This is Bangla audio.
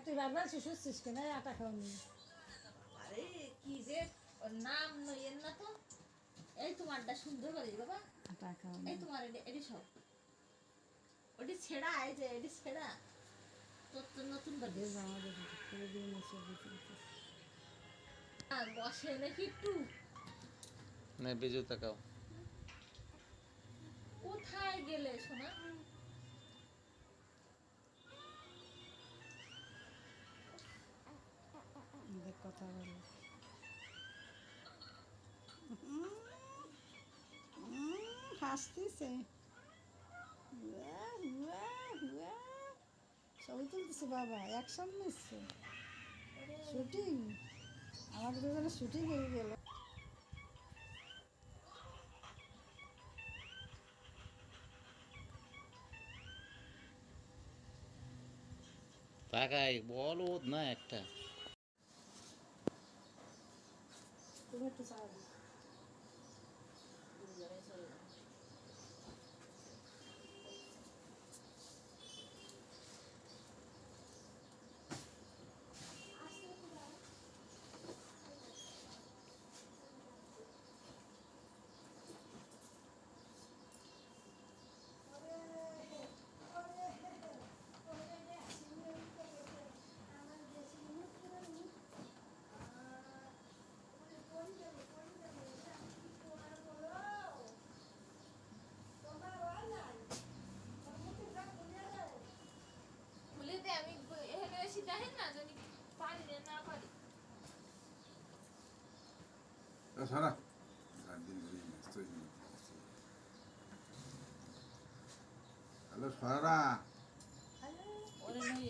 তুই বারবার শুশুচ্ছিস কেন আটা খাওয়ানি? আরে কি যে ওর নাম নইয়েন না তো। এই তোমারটা সুন্দর করে বাবা। আটা খাওয়ানি এই তোমার এটি সব ওটি ছেঁড়া, এই যে এটি ছেঁড়া তোর তো নতুন বাড়ি আমাদের করে দিয়ে নিচে দিতে বসে নাকি একটু না বেজু তাকাও। কোথায় গেলে শোনা? দেখ কথা বলে হাসতেছে, ছবি তুলতেছে বাবা, অ্যাকশন নিচ্ছে, শুটিং। আমাদের দুজনে শুটিং হয়ে গেল। তাকাই বলদ না একটা। তুমি একটু চা দাও। খুলে দে, আমি এখানে এসে দেখেন না জানি পারি না পারি। সারা দিন ব্যস্ত হ্যালো সারা ওরে নই